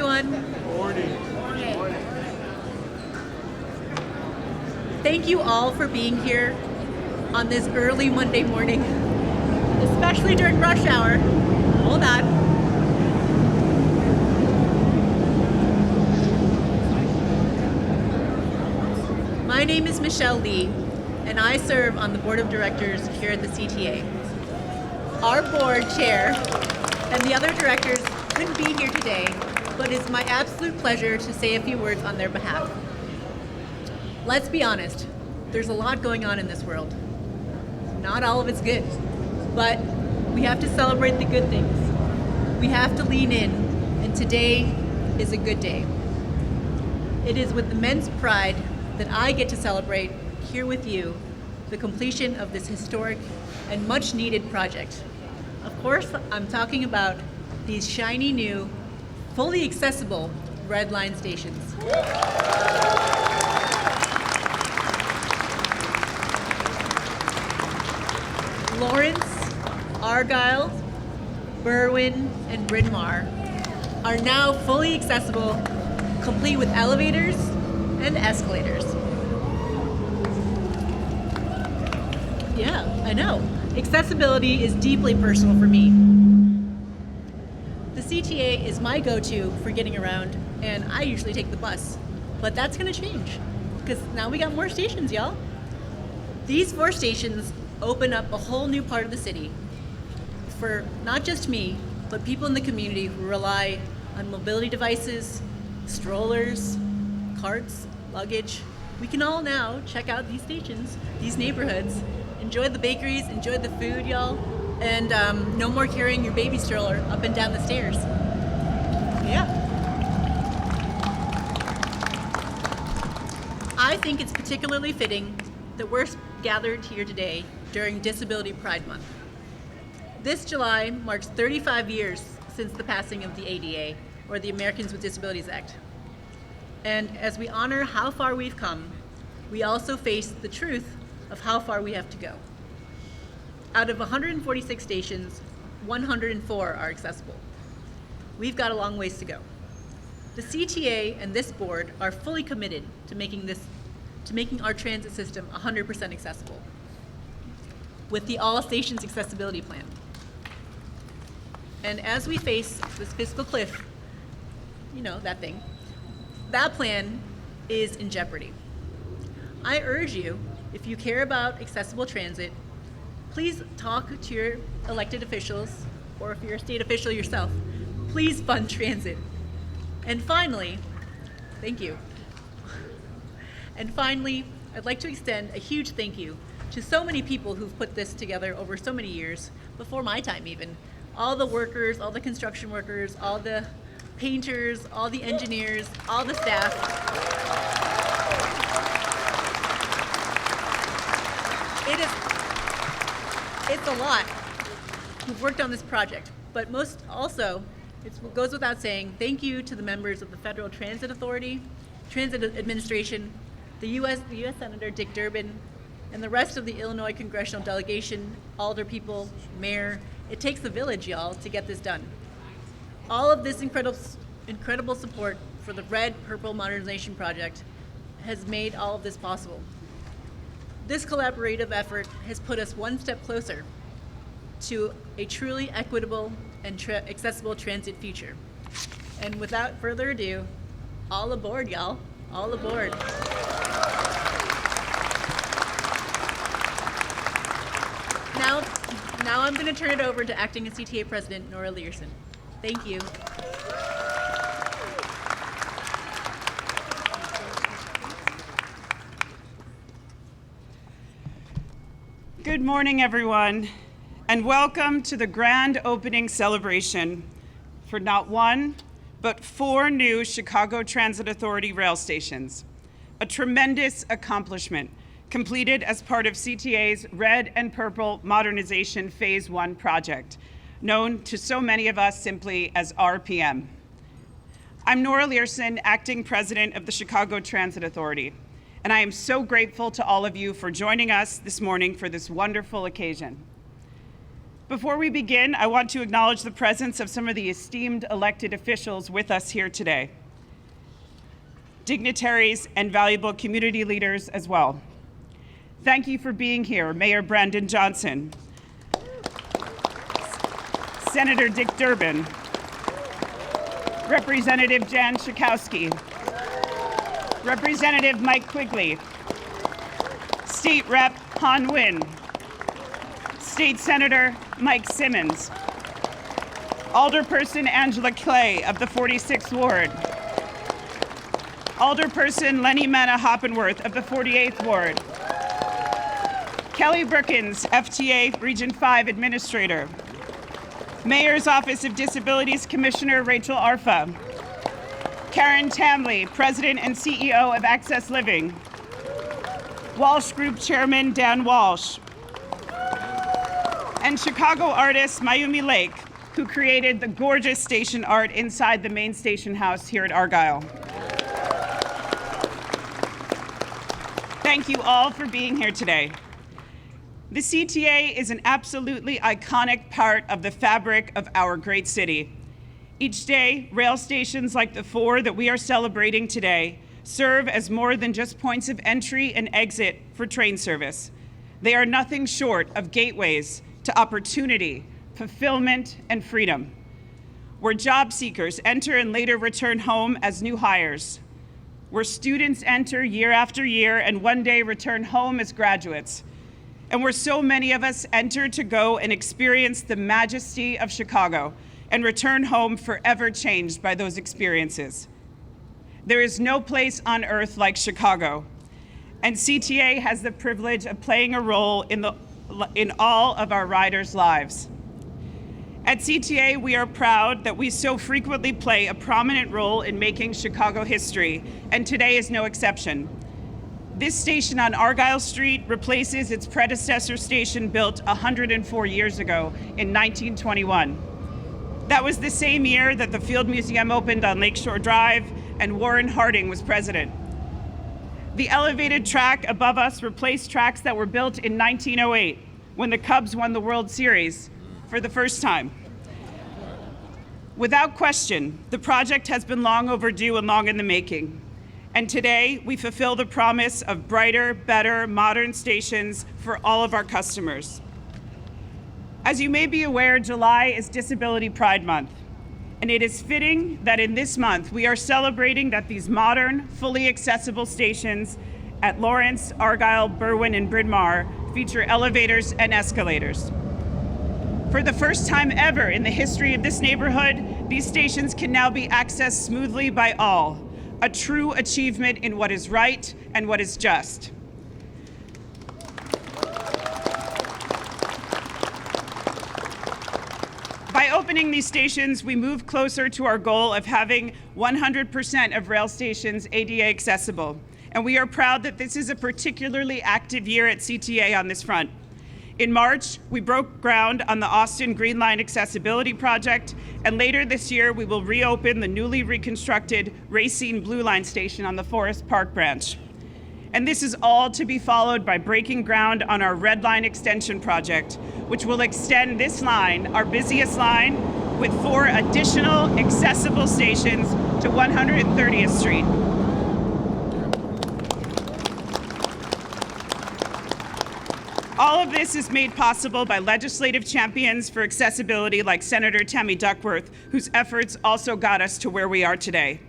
everyone. Morning. Thank you all for being here on this early Monday morning, especially during rush hour. Hold on. My name is Michelle Lee, and I serve on the board of directors here at the CTA. Our board chair and the other directors couldn't be here today, but it's my absolute pleasure to say a few words on their behalf. Let's be honest, there's a lot going on in this world. Not all of it's good, but we have to celebrate the good things. We have to lean in, and today is a good day. It is with immense pride that I get to celebrate here with you the completion of this historic and much needed project. Of course, I'm talking about these shiny new, fully accessible Red Line stations. Lawrence, Argyle, Berwyn, and Bryn Mawr are now fully accessible, complete with elevators and escalators. Yeah, I know. Accessibility is deeply personal for me. The CTA is my go-to for getting around, and I usually take the bus. But that's gonna change, because now we got more stations, y'all. These 4 stations open up a whole new part of the city for not just me, but people in the community who rely on mobility devices, strollers, carts, luggage. We can all now check out these stations, these neighborhoods, enjoy the bakeries, enjoy the food, y'all, and no more carrying your baby stroller up and down the stairs. Yeah. I think it's particularly fitting that we're gathered here today during Disability Pride Month. This July marks 35 years since the passing of the ADA, or the Americans with Disabilities Act. And as we honor how far we've come, we also face the truth of how far we have to go. Out of 146 stations, 104 are accessible. We've got a long ways to go. The CTA and this board are fully committed to making our transit system 100% accessible with the All Stations Accessibility Plan. And as we face this fiscal cliff, you know, that thing, that plan is in jeopardy. I urge you, if you care about accessible transit, please talk to your elected officials, or if you're a state official yourself, please fund transit. And finally, thank you. And finally, I'd like to extend a huge thank you to so many people who've put this together over so many years, before my time even. All the workers, all the construction workers, all the painters, all the engineers, all the staff. It's a lot who've worked on this project, but most also, it goes without saying, thank you to the members of the Federal Transit Authority, Transit Administration, the U.S. Senator Dick Durbin, and the rest of the Illinois congressional delegation, alder people, mayor. It takes a village, y'all, to get this done. All of this incredible support for the Red Purple Modernization Project has made all of this possible. This collaborative effort has put us one step closer to a truly equitable and accessible transit future. And without further ado, all aboard, y'all, all aboard. Now I'm going to turn it over to Acting CTA President Nora Learson. Thank you. Good morning, everyone, and welcome to the grand opening celebration for not 1, but 4 new Chicago Transit Authority rail stations. A tremendous accomplishment completed as part of CTA's Red and Purple Modernization Phase 1 project, known to so many of us simply as RPM. I'm Nora Learson, Acting President of the Chicago Transit Authority, and I am so grateful to all of you for joining us this morning for this wonderful occasion. Before we begin, I want to acknowledge the presence of some of the esteemed elected officials with us here today, dignitaries and valuable community leaders as well. Thank you for being here, Mayor Brandon Johnson, Senator Dick Durbin, Representative Jan Schakowsky, Representative Mike Quigley, State Rep Han Nguyen, State Senator Mike Simmons, Alderperson Angela Clay of the 46th Ward, Alderperson Lenny Manna Hoppenworth of the 48th Ward, Kelly Brookins, FTA Region 5 Administrator, Mayor's Office of Disabilities Commissioner Rachel Arfa, Karen Tamley, President and CEO of Access Living, Walsh Group Chairman Dan Walsh, and Chicago artist Mayumi Lake, who created the gorgeous station art inside the main station house here at Argyle. Thank you all for being here today. The CTA is an absolutely iconic part of the fabric of our great city. Each day, rail stations like the 4 that we are celebrating today serve as more than just points of entry and exit for train service. They are nothing short of gateways to opportunity, fulfillment, and freedom, where job seekers enter and later return home as new hires, where students enter year after year and one day return home as graduates, and where so many of us enter to go and experience the majesty of Chicago and return home forever changed by those experiences. There is no place on earth like Chicago, and CTA has the privilege of playing a role in all of our riders' lives. At CTA, we are proud that we so frequently play a prominent role in making Chicago history, and today is no exception. This station on Argyle Street replaces its predecessor station built 104 years ago in 1921. That was the same year that the Field Museum opened on Lakeshore Drive and Warren Harding was president. The elevated track above us replaced tracks that were built in 1908 when the Cubs won the World Series for the first time. Without question, the project has been long overdue and long in the making. And today, we fulfill the promise of brighter, better, modern stations for all of our customers. As you may be aware, July is Disability Pride Month. And it is fitting that in this month, we are celebrating that these modern, fully accessible stations at Lawrence, Argyle, Berwyn, and Bryn Mawr feature elevators and escalators. For the first time ever in the history of this neighborhood, these stations can now be accessed smoothly by all, a true achievement in what is right and what is just. By opening these stations, we move closer to our goal of having 100% of rail stations ADA accessible. And we are proud that this is a particularly active year at CTA on this front. In March, we broke ground on the Austin Green Line Accessibility Project, and later this year, we will reopen the newly reconstructed Racine Blue Line station on the Forest Park branch. And this is all to be followed by breaking ground on our Red Line Extension project, which will extend this line, our busiest line, with 4 additional accessible stations to 130th Street. All of this is made possible by legislative champions for accessibility like Senator Tammy Duckworth, whose efforts also got us to where we are today.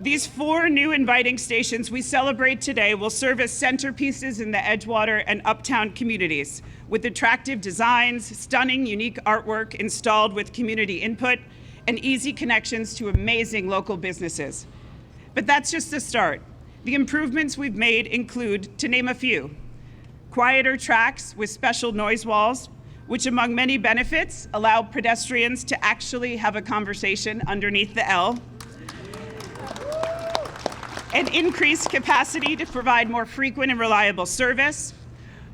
These 4 new inviting stations we celebrate today will serve as centerpieces in the Edgewater and Uptown communities, with attractive designs, stunning, unique artwork installed with community input, and easy connections to amazing local businesses. But that's just the start. The improvements we've made include, to name a few, quieter tracks with special noise walls, which among many benefits allow pedestrians to actually have a conversation underneath the L, an increased capacity to provide more frequent and reliable service,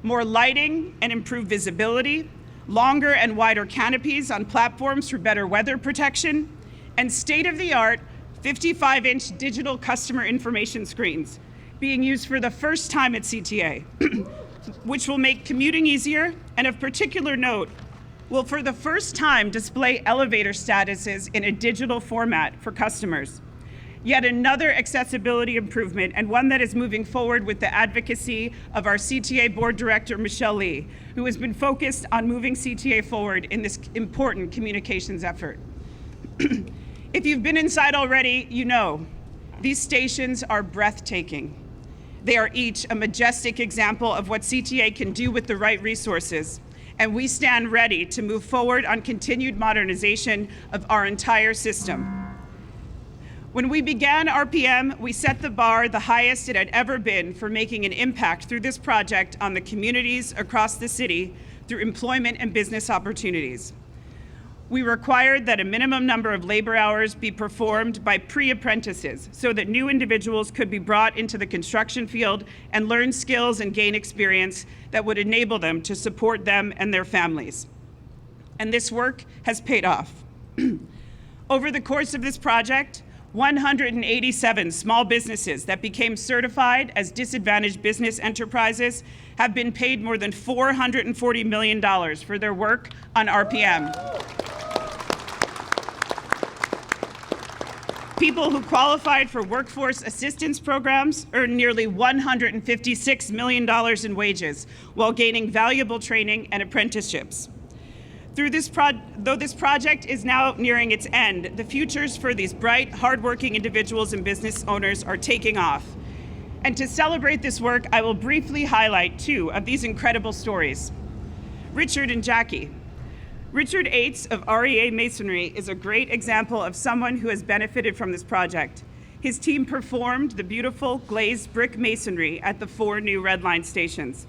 more lighting and improved visibility, longer and wider canopies on platforms for better weather protection, and state-of-the-art 55-inch digital customer information screens being used for the first time at CTA. which will make commuting easier, and of particular note, will for the first time display elevator statuses in a digital format for customers. Yet another accessibility improvement, and one that is moving forward with the advocacy of our CTA board director, Michelle Lee, who has been focused on moving CTA forward in this important communications effort. If you've been inside already, you know these stations are breathtaking. They are each a majestic example of what CTA can do with the right resources, and we stand ready to move forward on continued modernization of our entire system. When we began RPM, we set the bar the highest it had ever been for making an impact through this project on the communities across the city through employment and business opportunities. We required that a minimum number of labor hours be performed by pre-apprentices so that new individuals could be brought into the construction field and learn skills and gain experience that would enable them to support them and their families. And this work has paid off. Over the course of this project, 187 small businesses that became certified as disadvantaged business enterprises have been paid more than $440 million for their work on RPM. People who qualified for workforce assistance programs earned nearly $156 million in wages while gaining valuable training and apprenticeships. Though this project is now nearing its end, the futures for these bright, hardworking individuals and business owners are taking off. And to celebrate this work, I will briefly highlight two of these incredible stories. Richard and Jackie. Richard Ates of REA Masonry is a great example of someone who has benefited from this project. His team performed the beautiful glazed brick masonry at the 4 new Red Line stations.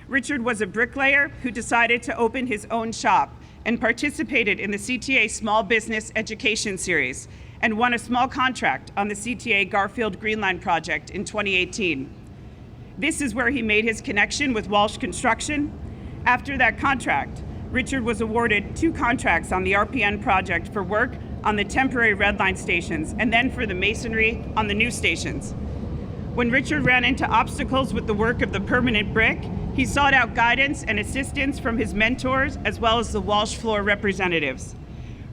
Richard was a bricklayer who decided to open his own shop and participated in the CTA Small Business Education Series and won a small contract on the CTA Garfield Green Line project in 2018. This is where he made his connection with Walsh Construction. After that contract, Richard was awarded 2 contracts on the RPN project for work on the temporary Red Line stations and then for the masonry on the new stations. When Richard ran into obstacles with the work of the permanent brick, he sought out guidance and assistance from his mentors as well as the Walsh floor representatives.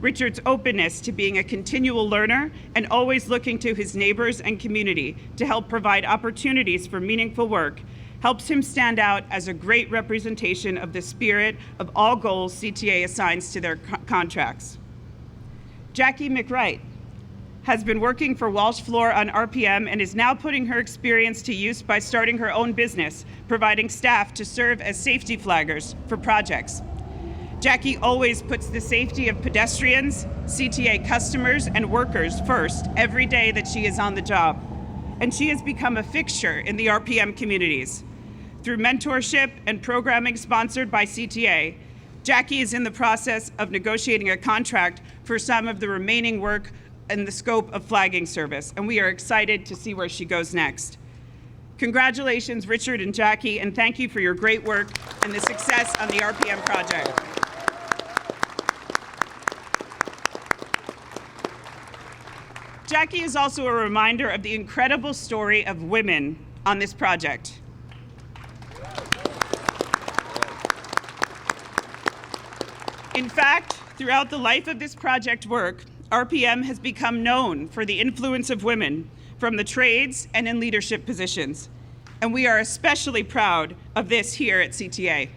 Richard's openness to being a continual learner and always looking to his neighbors and community to help provide opportunities for meaningful work helps him stand out as a great representation of the spirit of all goals CTA assigns to their contracts. Jackie McWright has been working for Walsh Floor on RPM and is now putting her experience to use by starting her own business, providing staff to serve as safety flaggers for projects. Jackie always puts the safety of pedestrians, CTA customers, and workers first every day that she is on the job. And she has become a fixture in the RPM communities. Through mentorship and programming sponsored by CTA, Jackie is in the process of negotiating a contract for some of the remaining work in the scope of flagging service, and we are excited to see where she goes next. Congratulations, Richard and Jackie, and thank you for your great work and the success on the RPM project. Jackie is also a reminder of the incredible story of women on this project. In fact, throughout the life of this project work, RPM has become known for the influence of women from the trades and in leadership positions. And we are especially proud of this here at CTA.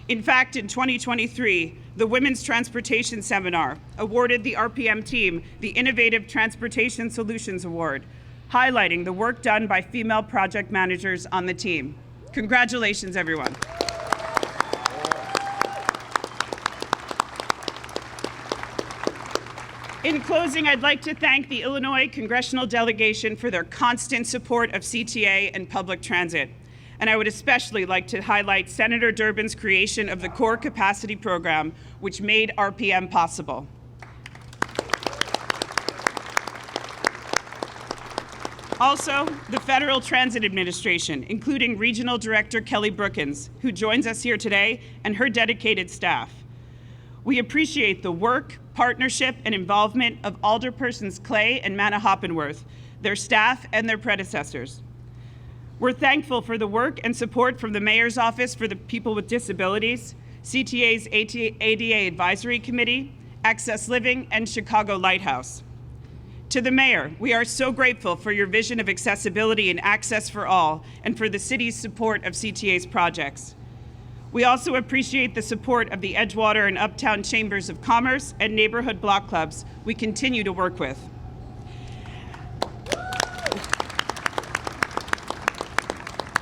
In fact, in 2023, the Women's Transportation Seminar awarded the RPM team the Innovative Transportation Solutions Award, highlighting the work done by female project managers on the team. Congratulations, everyone. In closing, I'd like to thank the Illinois Congressional Delegation for their constant support of CTA and public transit. And I would especially like to highlight Senator Durbin's creation of the Core Capacity Program, which made RPM possible. Also, the Federal Transit Administration, including Regional Director Kelly Brookins, who joins us here today, and her dedicated staff. We appreciate the work, partnership, and involvement of Alderpersons Clay and Manna-Hoppenworth, their staff, and their predecessors. We're thankful for the work and support from the Mayor's Office for the People with Disabilities, CTA's ADA Advisory Committee, Access Living, and Chicago Lighthouse. To the Mayor, we are so grateful for your vision of accessibility and access for all, and for the city's support of CTA's projects. We also appreciate the support of the Edgewater and Uptown Chambers of Commerce and neighborhood block clubs we continue to work with.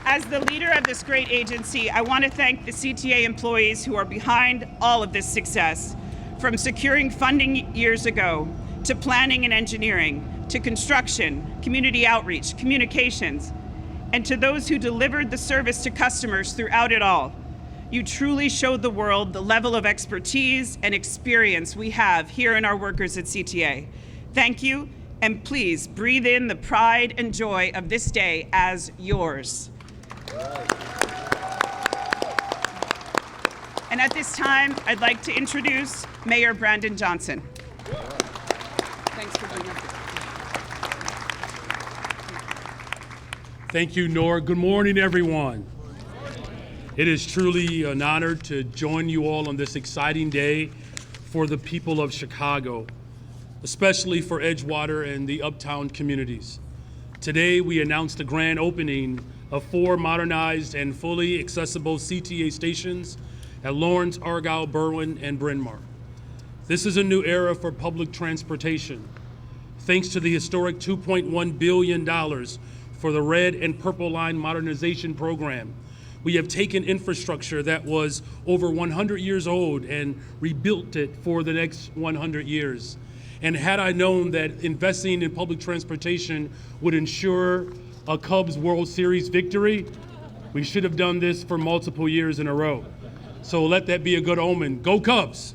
As the leader of this great agency, I want to thank the CTA employees who are behind all of this success, from securing funding years ago, to planning and engineering, to construction, community outreach, communications, and to those who delivered the service to customers throughout it all. You truly showed the world the level of expertise and experience we have here in our workers at CTA. Thank you, and please breathe in the pride and joy of this day as yours. And at this time, I'd like to introduce Mayor Brandon Johnson. Thanks for being here. Thank you, Nora. Good morning, everyone. It is truly an honor to join you all on this exciting day for the people of Chicago, especially for Edgewater and the Uptown communities. Today, we announced the grand opening of 4 modernized and fully accessible CTA stations at Lawrence, Argyle, Berwyn, and Bryn Mawr. This is a new era for public transportation. Thanks to the historic $2.1 billion for the Red and Purple Line Modernization Program, we have taken infrastructure that was over 100 years old and rebuilt it for the next 100 years. And had I known that investing in public transportation would ensure a Cubs World Series victory, we should have done this for multiple years in a row. So let that be a good omen. Go Cubs!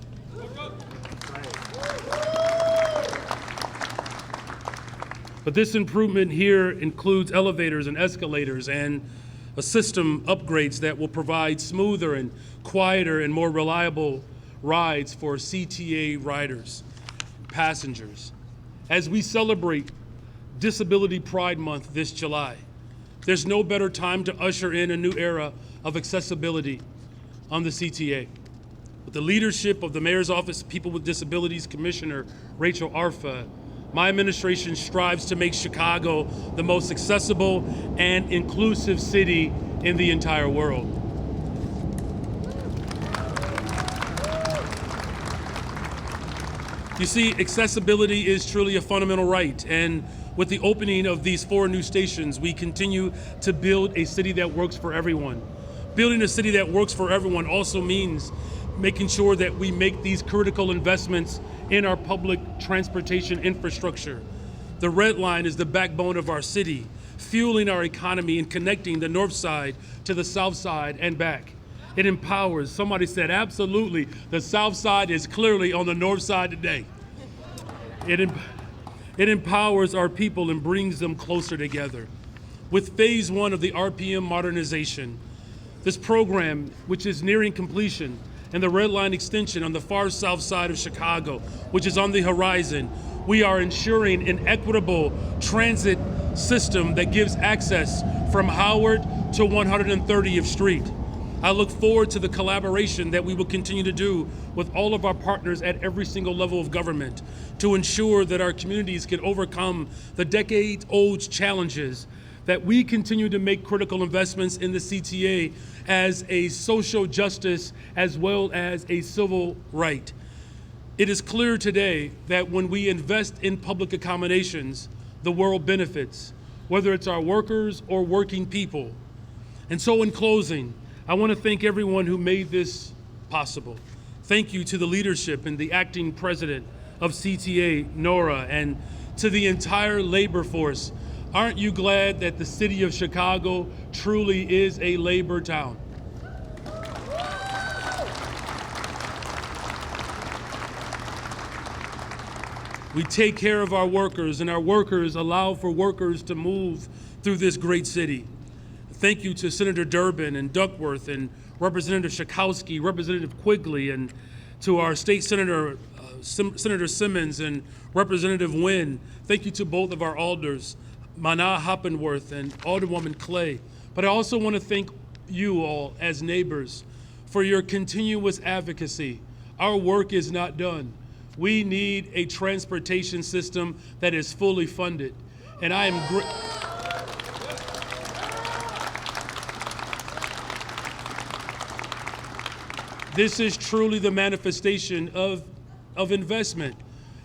But this improvement here includes elevators and escalators and a system upgrades that will provide smoother and quieter and more reliable rides for CTA riders, passengers. As we celebrate Disability Pride Month this July, there's no better time to usher in a new era of accessibility on the CTA. With the leadership of the Mayor's Office of People with Disabilities Commissioner Rachel Arfa, my administration strives to make Chicago the most accessible and inclusive city in the entire world. You see, accessibility is truly a fundamental right, and with the opening of these 4 new stations, we continue to build a city that works for everyone. Building a city that works for everyone also means making sure that we make these critical investments in our public transportation infrastructure. The Red Line is the backbone of our city, fueling our economy and connecting the north side to the south side and back. It empowers. Somebody said, absolutely, the south side is clearly on the north side today. It empowers our people and brings them closer together. With phase 1 of the RPM modernization, this program, which is nearing completion, and the Red Line extension on the far south side of Chicago, which is on the horizon, we are ensuring an equitable transit system that gives access from Howard to 130th Street. I look forward to the collaboration that we will continue to do with all of our partners at every single level of government to ensure that our communities can overcome the decades-old challenges, that we continue to make critical investments in the CTA as a social justice as well as a civil right. It is clear today that when we invest in public accommodations, the world benefits, whether it's our workers or working people. And so in closing, I want to thank everyone who made this possible. Thank you to the leadership and the acting president of CTA, Nora, and to the entire labor force. Aren't you glad that the city of Chicago truly is a labor town? We take care of our workers, and our workers allow for workers to move through this great city. Thank you to Senator Durbin and Duckworth and Representative Schakowsky, Representative Quigley, and to our state senator, Senator Simmons and Representative Wynn. Thank you to both of our alders Mana Hoppenworth and Alderwoman Clay. But I also want to thank you all as neighbors for your continuous advocacy. Our work is not done. We need a transportation system that is fully funded. And I am This is truly the manifestation of investment.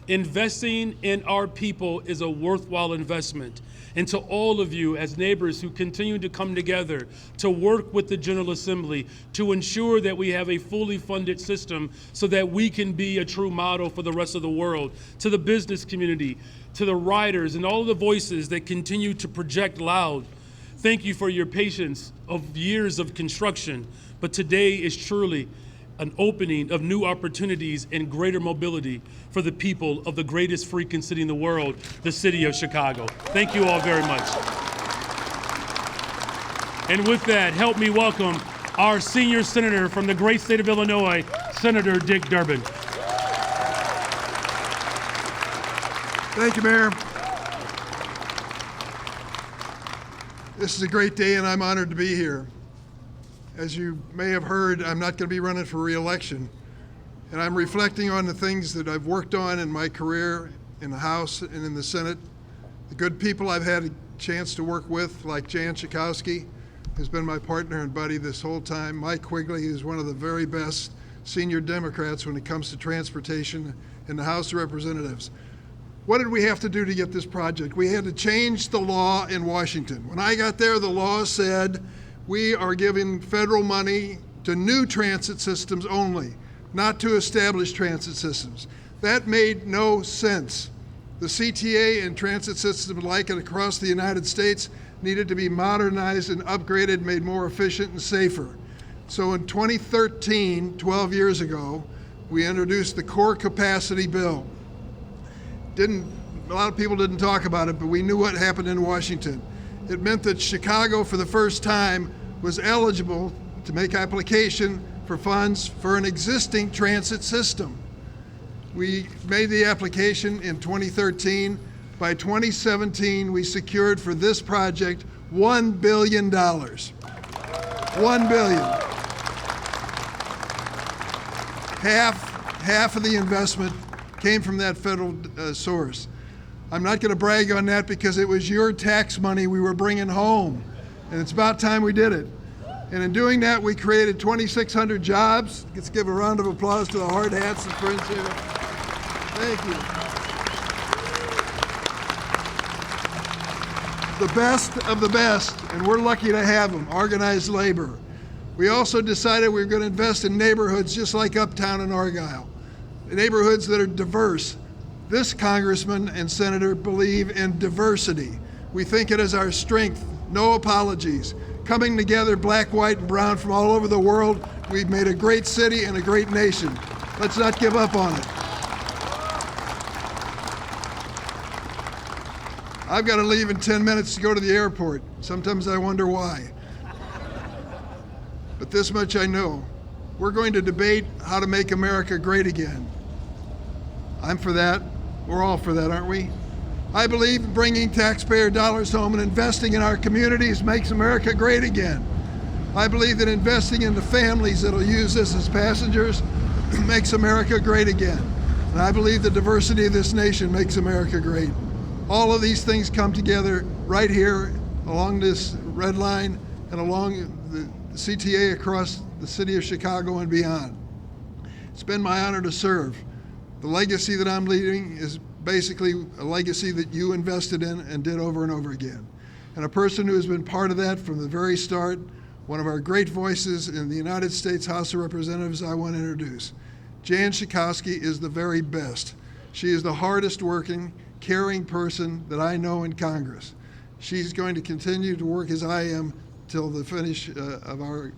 Investing in our people is a worthwhile investment. And to all of you as neighbors who continue to come together to work with the General Assembly to ensure that we have a fully funded system so that we can be a true model for the rest of the world, to the business community, to the riders and all of the voices that continue to project loud. Thank you for your patience of years of construction, but today is truly an opening of new opportunities and greater mobility for the people of the greatest freaking city in the world, the city of Chicago. Thank you all very much. And with that, help me welcome our senior senator from the great state of Illinois, Senator Dick Durbin. Thank you, Mayor. This is a great day and I'm honored to be here. As you may have heard, I'm not going to be running for re-election, and I'm reflecting on the things that I've worked on in my career in the House and in the Senate, the good people I've had a chance to work with, like Jan Schakowsky, who's been my partner and buddy this whole time, Mike Quigley, who's one of the very best senior Democrats when it comes to transportation in the House of Representatives. What did we have to do to get this project? We had to change the law in Washington. When I got there, the law said, we are giving federal money to new transit systems only, not to established transit systems. That made no sense. The CTA and transit systems like it across the United States needed to be modernized and upgraded, made more efficient and safer. So in 2013, 12 years ago, we introduced the Core Capacity Bill. A lot of people didn't talk about it, but we knew what happened in Washington. It meant that Chicago, for the first time, was eligible to make application for funds for an existing transit system. We made the application in 2013. By 2017, we secured for this project $1 billion. $1 billion. Half of the investment came from that federal source. I'm not going to brag on that because it was your tax money we were bringing home, and it's about time we did it. And in doing that, we created 2,600 jobs. Let's give a round of applause to the hard hats and friends here. Thank you. The best of the best, and we're lucky to have them, organized labor. We also decided we were going to invest in neighborhoods just like Uptown and Argyle, neighborhoods that are diverse. This congressman and senator believe in diversity. We think it is our strength, no apologies. Coming together, black, white, and brown from all over the world, we've made a great city and a great nation. Let's not give up on it. I've got to leave in 10 minutes to go to the airport. Sometimes I wonder why. But this much I know. We're going to debate how to make America great again. I'm for that. We're all for that, aren't we? I believe bringing taxpayer dollars home and investing in our communities makes America great again. I believe that investing in the families that'll use this as passengers makes America great again. And I believe the diversity of this nation makes America great. All of these things come together right here along this red line and along the CTA across the city of Chicago and beyond. It's been my honor to serve. The legacy that I'm leaving is basically a legacy that you invested in and did over and over again. And a person who has been part of that from the very start, one of our great voices in the United States House of Representatives, I want to introduce. Jan Schakowsky is the very best. She is the hardest working, caring person that I know in Congress. She's going to continue to work as I am till the finish of our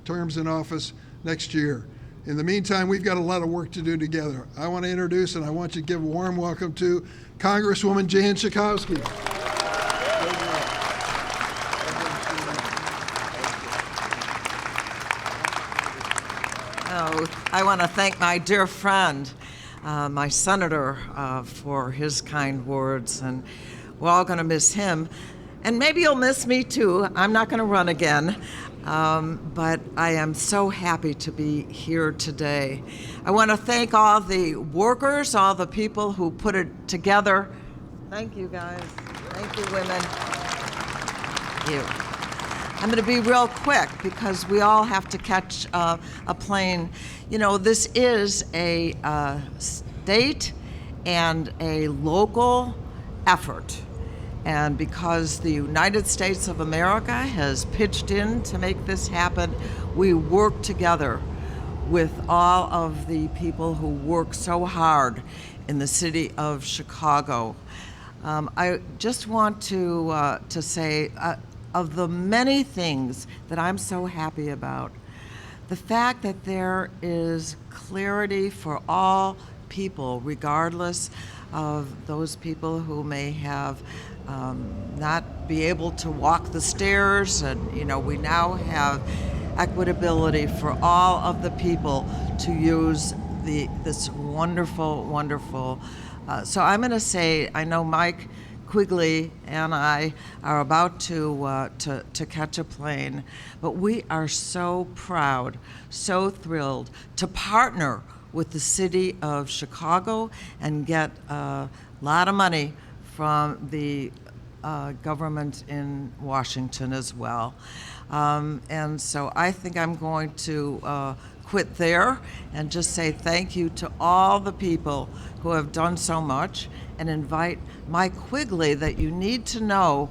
terms in office next year. In the meantime, we've got a lot of work to do together. I want to introduce and I want you to give a warm welcome to Congresswoman Jan Schakowsky. Oh, I want to thank my dear friend, my senator, for his kind words. And We're all going to miss him. And maybe you'll miss me too. I'm not going to run again. But I am so happy to be here today. I want to thank all the workers, all the people who put it together. Thank you, guys. Thank you, women. Thank you. I'm going to be real quick because we all have to catch a plane. You know, this is a state and a local effort. And because the United States of America has pitched in to make this happen, we work together with all of the people who work so hard in the city of Chicago. I just want to say, of the many things that I'm so happy about, the fact that there is clarity for all people, regardless of those people who may have not be able to walk the stairs, and you know, we now have equitability for all of the people to use this wonderful. So I'm going to say, I know Mike Quigley and I are about to catch a plane, but we are so proud, so thrilled to partner with the city of Chicago and get a lot of money from the government in Washington as well. And so I think I'm going to quit there and just say thank you to all the people who have done so much, and invite Mike Quigley, that you need to know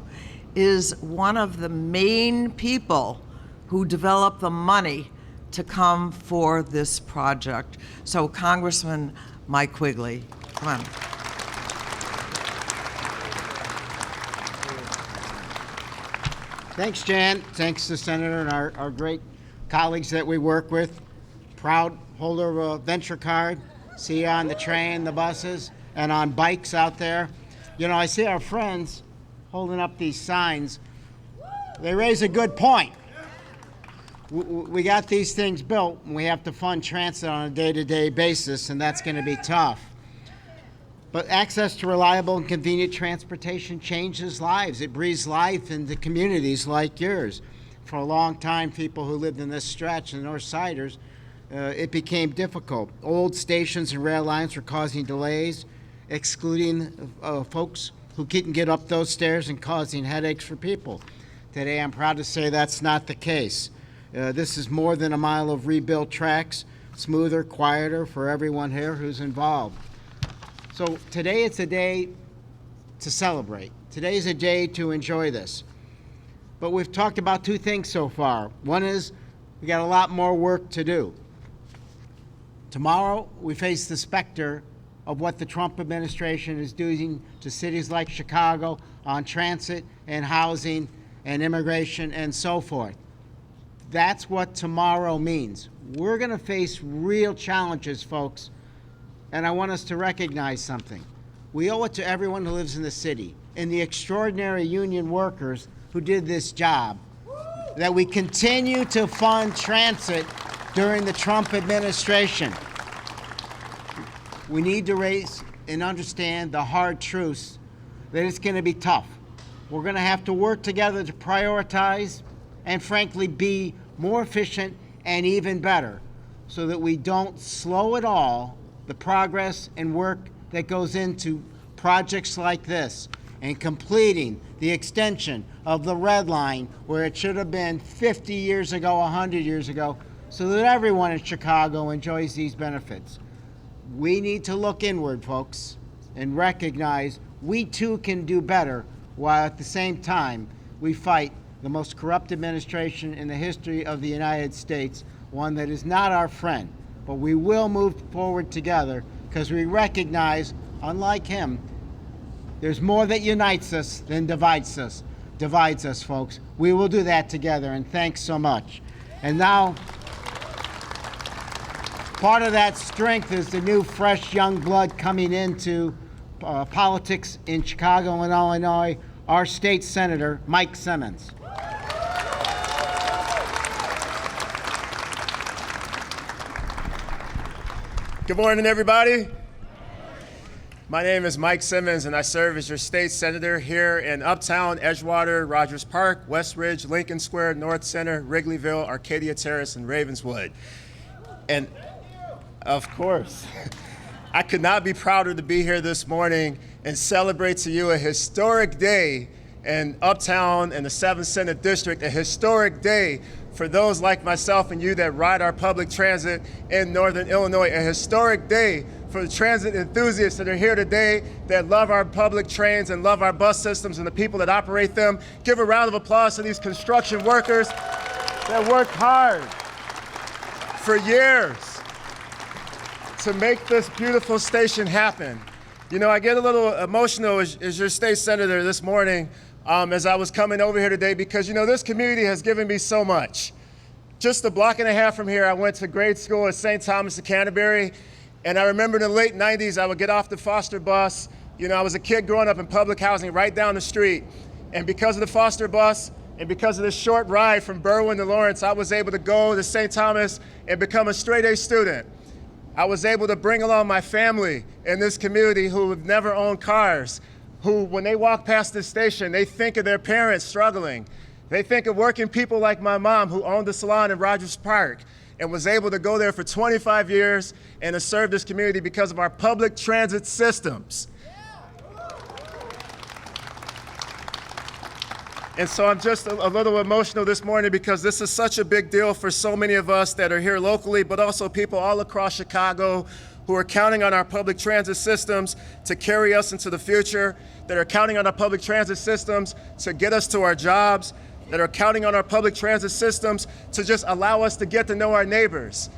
is one of the main people who developed the money to come for this project. So Congressman Mike Quigley, come on. Thanks, Jan. Thanks to Senator and our great colleagues that we work with. Proud holder of a venture card. See you on the train, the buses, and on bikes out there. You know, I see our friends holding up these signs. They raise a good point. We got these things built, and we have to fund transit on a day-to-day basis, and that's going to be tough. But access to reliable and convenient transportation changes lives. It breathes life into communities like yours. For a long time, people who lived in this stretch, the North Siders, it became difficult. Old stations and rail lines were causing delays, excluding folks who couldn't get up those stairs and causing headaches for people. Today, I'm proud to say that's not the case. This is more than a mile of rebuilt tracks, smoother, quieter for everyone here who's involved. So today it's a day to celebrate. Today's a day to enjoy this. But we've talked about two things so far. One is we got a lot more work to do. Tomorrow we face the specter of what the Trump administration is doing to cities like Chicago on transit and housing and immigration and so forth. That's what tomorrow means. We're going to face real challenges, folks. And I want us to recognize something. We owe it to everyone who lives in the city and the extraordinary union workers who did this job that we continue to fund transit during the Trump administration. We need to raise and understand the hard truths that it's going to be tough. We're going to have to work together to prioritize and frankly be more efficient and even better so that we don't slow at all the progress and work that goes into projects like this and completing the extension of the Red Line where it should have been 50 years ago, 100 years ago, so that everyone in Chicago enjoys these benefits. We need to look inward, folks, and recognize we too can do better, while at the same time we fight the most corrupt administration in the history of the United States, one that is not our friend. But we will move forward together because we recognize, unlike him, there's more that unites us than divides us, folks. We will do that together, and thanks so much. And now, part of that strength is the new, fresh, young blood coming into politics in Chicago and Illinois, our state senator, Mike Simmons. Good morning, everybody. My name is Mike Simmons, and I serve as your state senator here in Uptown, Edgewater, Rogers Park, West Ridge, Lincoln Square, North Center, Wrigleyville, Arcadia Terrace, and Ravenswood. And of course, I could not be prouder to be here this morning and celebrate to you a historic day in Uptown and the 7th Senate District, a historic day for those like myself and you that ride our public transit in Northern Illinois, a historic day for the transit enthusiasts that are here today that love our public trains and love our bus systems and the people that operate them. Give a round of applause to these construction workers that work hard for years to make this beautiful station happen. You know, I get a little emotional as your state senator this morning as I was coming over here today because, you know, this community has given me so much. Just a block and a half from here, I went to grade school at St. Thomas of Canterbury, and I remember in the late 90s, I would get off the Foster bus. You know, I was a kid growing up in public housing right down the street, and because of the Foster bus and because of this short ride from Berwyn to Lawrence, I was able to go to St. Thomas and become a straight-A student. I was able to bring along my family in this community who have never owned cars, who, when they walk past this station, they think of their parents struggling. They think of working people like my mom, who owned a salon in Rogers Park and was able to go there for 25 years and to serve this community because of our public transit systems. And so I'm just a little emotional this morning because this is such a big deal for so many of us that are here locally, but also people all across Chicago who are counting on our public transit systems to carry us into the future, that are counting on our public transit systems to get us to our jobs, that are counting on our public transit systems to just allow us to get to know our neighbors.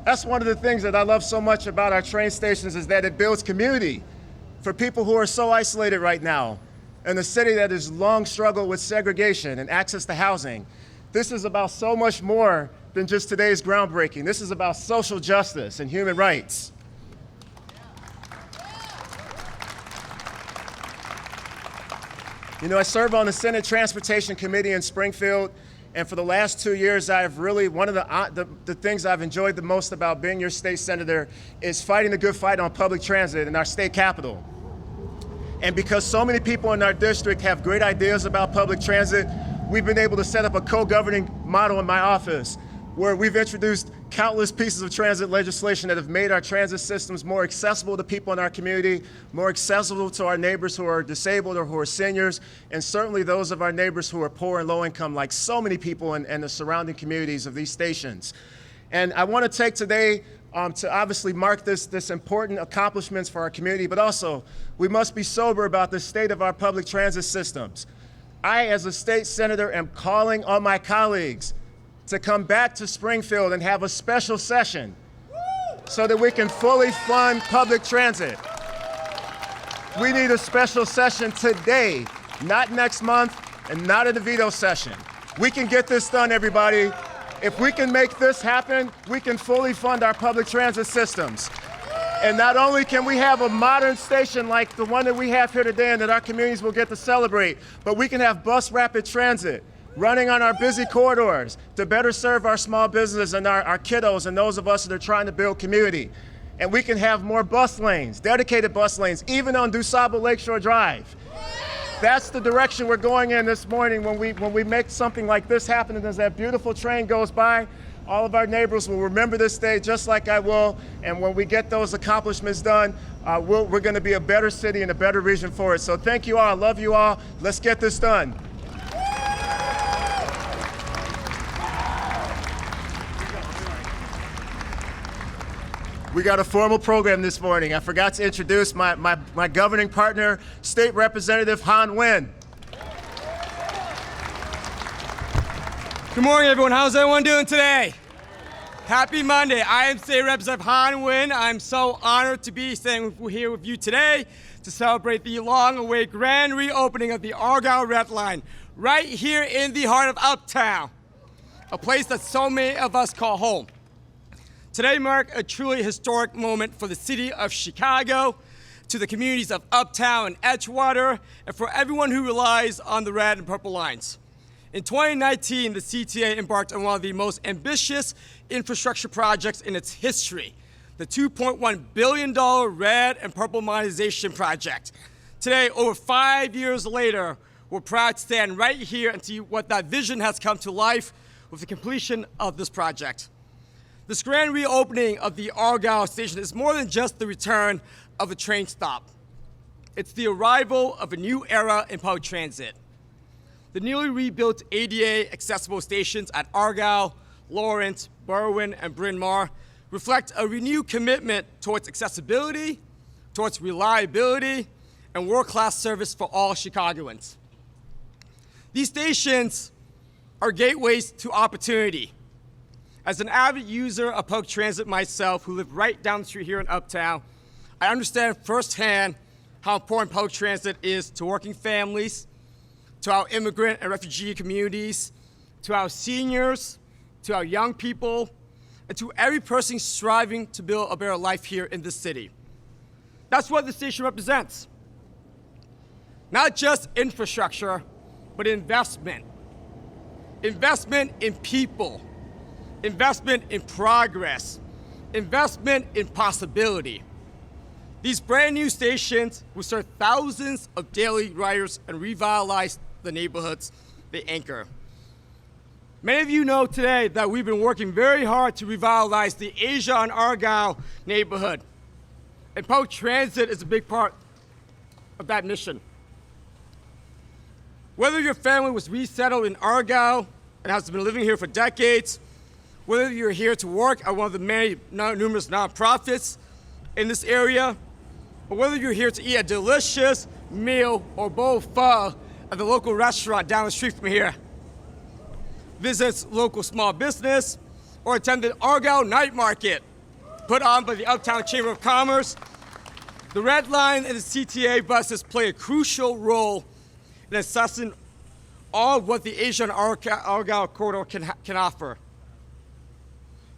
That's one of the things that I love so much about our train stations is that it builds community for people who are so isolated right now in a city that has long struggled with segregation and access to housing. This is about so much more than just today's groundbreaking. This is about social justice and human rights. You know, I serve on the Senate Transportation Committee in Springfield, and for the last 2 years, one of the things I've enjoyed the most about being your state senator is fighting the good fight on public transit in our state capital. And because so many people in our district have great ideas about public transit, we've been able to set up a co-governing model in my office where we've introduced countless pieces of transit legislation that have made our transit systems more accessible to people in our community, more accessible to our neighbors who are disabled or who are seniors, and certainly those of our neighbors who are poor and low income, like so many people in the surrounding communities of these stations. And I want to take today to obviously mark this important accomplishments for our community, but also we must be sober about the state of our public transit systems. I, as a state senator, am calling on my colleagues to come back to Springfield and have a special session so that we can fully fund public transit. We need a special session today, not next month, and not a veto session. We can get this done, everybody. If we can make this happen, we can fully fund our public transit systems. And not only can we have a modern station like the one that we have here today and that our communities will get to celebrate, but we can have bus rapid transit running on our busy corridors to better serve our small business and our kiddos and those of us that are trying to build community. And we can have more bus lanes, dedicated bus lanes, even on DuSable Lakeshore Drive. That's the direction we're going in this morning when we make something like this happen, and as that beautiful train goes by, all of our neighbors will remember this day just like I will, and when we get those accomplishments done, we're going to be a better city and a better region for it. So thank you all, I love you all, let's get this done. We got a formal program this morning. I forgot to introduce my governing partner, State Representative Han Nguyen. Good morning, everyone. How's everyone doing today? Happy Monday. I am State Representative Han Nguyen. I'm so honored to be standing here with you today to celebrate the long-awaited grand reopening of the Argyle Red Line right here in the heart of Uptown, a place that so many of us call home. Today marks a truly historic moment for the city of Chicago, to the communities of Uptown and Edgewater, and for everyone who relies on the red and purple lines. In 2019, the CTA embarked on one of the most ambitious infrastructure projects in its history, the $2.1 billion Red and Purple Modernization project. Today, over 5 years later, we're proud to stand right here and see what that vision has come to life with the completion of this project. This grand reopening of the Argyle station is more than just the return of a train stop. It's the arrival of a new era in public transit. The newly rebuilt ADA accessible stations at Argyle, Lawrence, Berwyn, and Bryn Mawr reflect a renewed commitment towards accessibility, towards reliability, and world-class service for all Chicagoans. These stations are gateways to opportunity. As an avid user of public transit myself, who live right down the street here in Uptown, I understand firsthand how important public transit is to working families, to our immigrant and refugee communities, to our seniors, to our young people, and to every person striving to build a better life here in this city. That's what the station represents. Not just infrastructure, but investment. Investment in people, investment in progress, investment in possibility. These brand new stations will serve thousands of daily riders and revitalize the neighborhoods they anchor. Many of you know today that we've been working very hard to revitalize the Asia and Argyle neighborhood. And public transit is a big part of that mission. Whether your family was resettled in Argyle and has been living here for decades, whether you're here to work at one of the many numerous nonprofits in this area, or whether you're here to eat a delicious meal or bowl of pho at the local restaurant down the street from here, visits local small business, or attend the Argyle Night Market put on by the Uptown Chamber of Commerce, the Red Line and the CTA buses play a crucial role in assessing all of what the Asia and Argyle corridor can offer.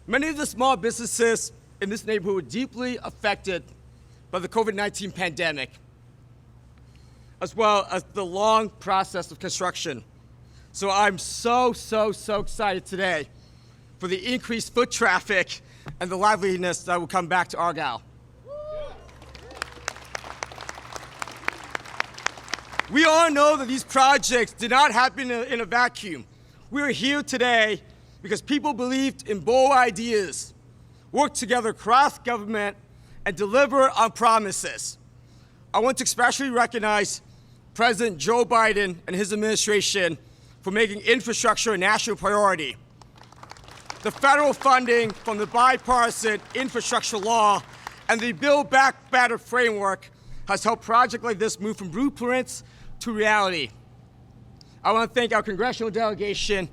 Many of the small businesses in this neighborhood were deeply affected by the COVID-19 pandemic, as well as the long process of construction. So I'm so excited today for the increased foot traffic and the liveliness that will come back to Argyle. We all know that these projects did not happen in a vacuum. We are here today because people believed in bold ideas, worked together across government, and delivered on promises. I want to especially recognize President Joe Biden and his administration for making infrastructure a national priority. The federal funding from the bipartisan infrastructure law and the Build Back Better framework has helped projects like this move from blueprints to reality. I want to thank our congressional delegation,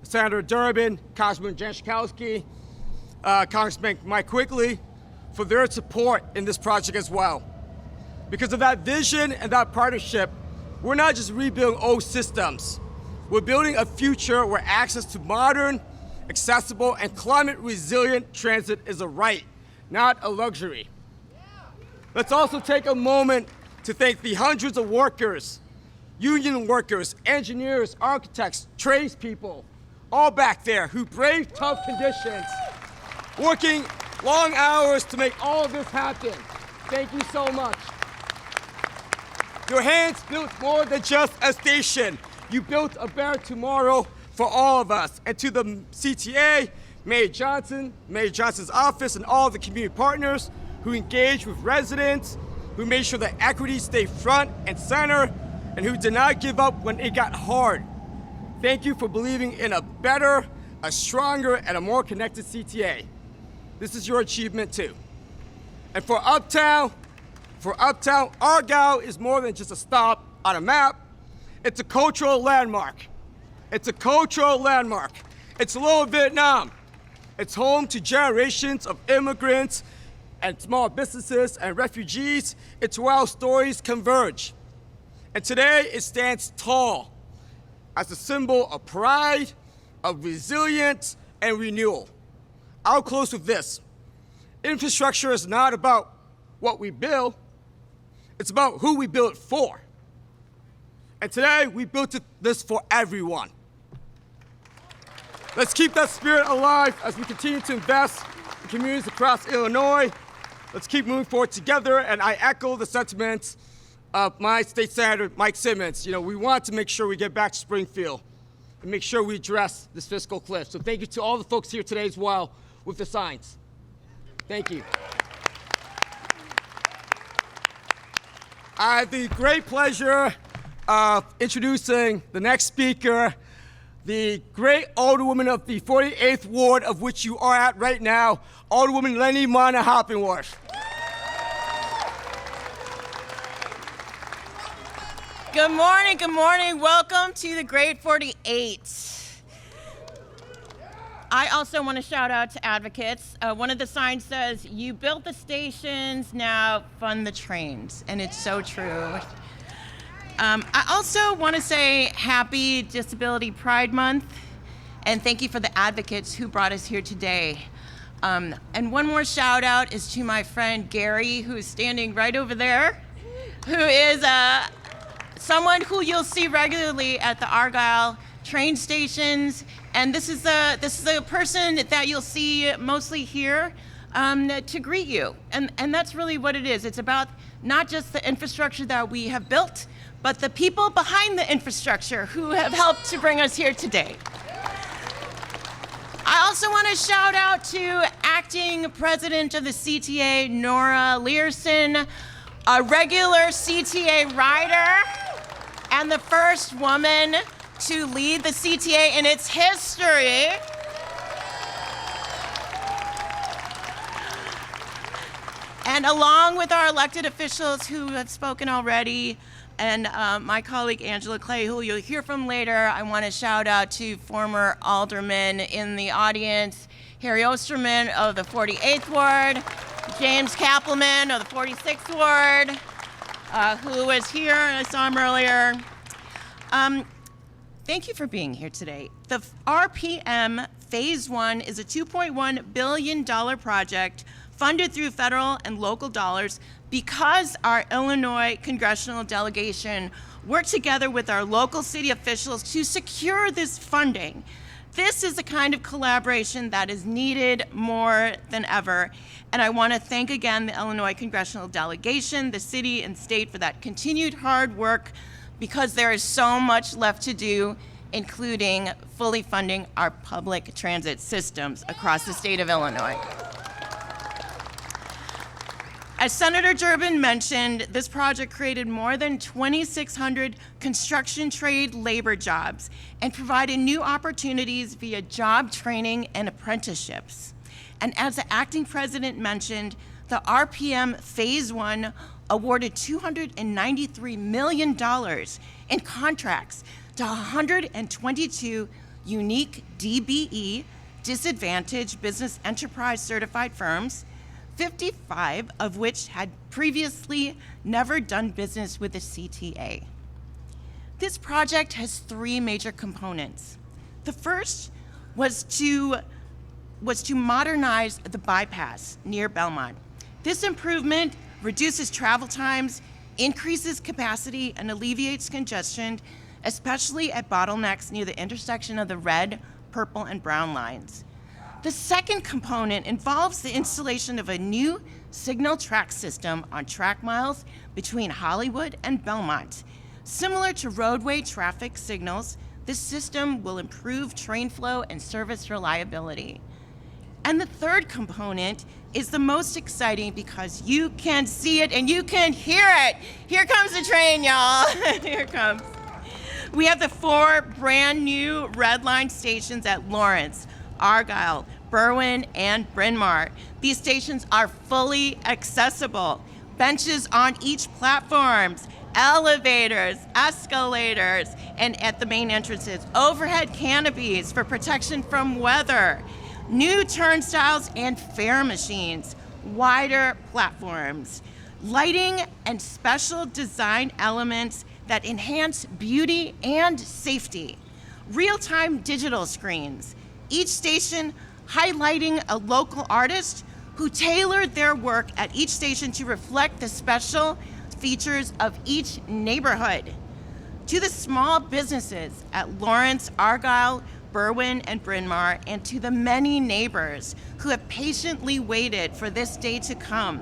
Senator Durbin, Congressman Jen Schakowsky, Congressman Mike Quigley, for their support in this project as well. Because of that vision and that partnership, we're not just rebuilding old systems. We're building a future where access to modern, accessible, and climate-resilient transit is a right, not a luxury. Let's also take a moment to thank the hundreds of workers, union workers, engineers, architects, tradespeople, all back there who braved tough conditions, working long hours to make all of this happen. Thank you so much. Your hands built more than just a station. You built a better tomorrow for all of us. And to the CTA, Mayor Johnson, Mayor Johnson's office, and all the community partners who engaged with residents, who made sure that equity stayed front and center, and who did not give up when it got hard. Thank you for believing in a better, a stronger, and a more connected CTA. This is your achievement too. And for Uptown, Argyle is more than just a stop on a map. It's a cultural landmark. It's a cultural landmark. It's Lower Vietnam. It's home to generations of immigrants and small businesses and refugees. It's where our stories converge. And today it stands tall as a symbol of pride, of resilience, and renewal. I'll close with this. Infrastructure is not about what we build, it's about who we build it for. And today we built this for everyone. Let's keep that spirit alive as we continue to invest communities across Illinois. Let's keep moving forward together, and I echo the sentiments of my state senator, Mike Simmons. You know, we want to make sure we get back to Springfield and make sure we address this fiscal cliff. So thank you to all the folks here today as well with the signs. Thank you. I have the great pleasure of introducing the next speaker, the great Alderwoman of the 48th Ward, of which you are at right now, Alderwoman Lenny Mana Hoppingworth. Good morning, good morning. Welcome to the Great 48. I also want to shout out to advocates. One of the signs says, "You built the stations, now fund the trains." And it's so true. I also want to say happy Disability Pride Month, and thank you for the advocates who brought us here today. And one more shout out is to my friend Gary, who is standing right over there, who is someone who you'll see regularly at the Argyle train stations. And this is a person that you'll see mostly here to greet you. And that's really what it is. It's about not just the infrastructure that we have built, but the people behind the infrastructure who have helped to bring us here today. I also want to shout out to Acting President of the CTA, Nora Learson, a regular CTA rider, and the first woman to lead the CTA in its history. And along with our elected officials who have spoken already, and my colleague Angela Clay, who you'll hear from later, I want to shout out to former aldermen in the audience, Harry Osterman of the 48th Ward, James Kappelman of the 46th Ward, who was here, I saw him earlier. Thank you for being here today. The RPM Phase 1 is a $2.1 billion project funded through federal and local dollars because our Illinois congressional delegation worked together with our local city officials to secure this funding. This is the kind of collaboration that is needed more than ever. And I want to thank again the Illinois congressional delegation, the city and state for that continued hard work, because there is so much left to do, including fully funding our public transit systems across the state of Illinois. As Senator Durbin mentioned, this project created more than 2,600 construction trade labor jobs and provided new opportunities via job training and apprenticeships. And as the acting president mentioned, the RPM Phase 1 awarded $293 million in contracts to 122 unique DBE, disadvantaged business enterprise certified firms, 55 of which had previously never done business with the CTA. This project has three major components. The first was to modernize the bypass near Belmont. This improvement reduces travel times, increases capacity, and alleviates congestion, especially at bottlenecks near the intersection of the red, purple, and brown lines. The second component involves the installation of a new signal track system on track miles between Hollywood and Belmont. Similar to roadway traffic signals, this system will improve train flow and service reliability. And the third component is the most exciting because you can see it and you can hear it. Here comes the train, y'all. Here it comes. We have the 4 brand new red line stations at Lawrence, Argyle, Berwyn, and Bryn Mawr. These stations are fully accessible. Benches on each platforms, elevators, escalators, and at the main entrances, overhead canopies for protection from weather, new turnstiles and fare machines, wider platforms, lighting and special design elements that enhance beauty and safety, real-time digital screens, each station highlighting a local artist who tailored their work at each station to reflect the special features of each neighborhood. To the small businesses at Lawrence, Argyle, Berwyn and Bryn Mawr, and to the many neighbors who have patiently waited for this day to come,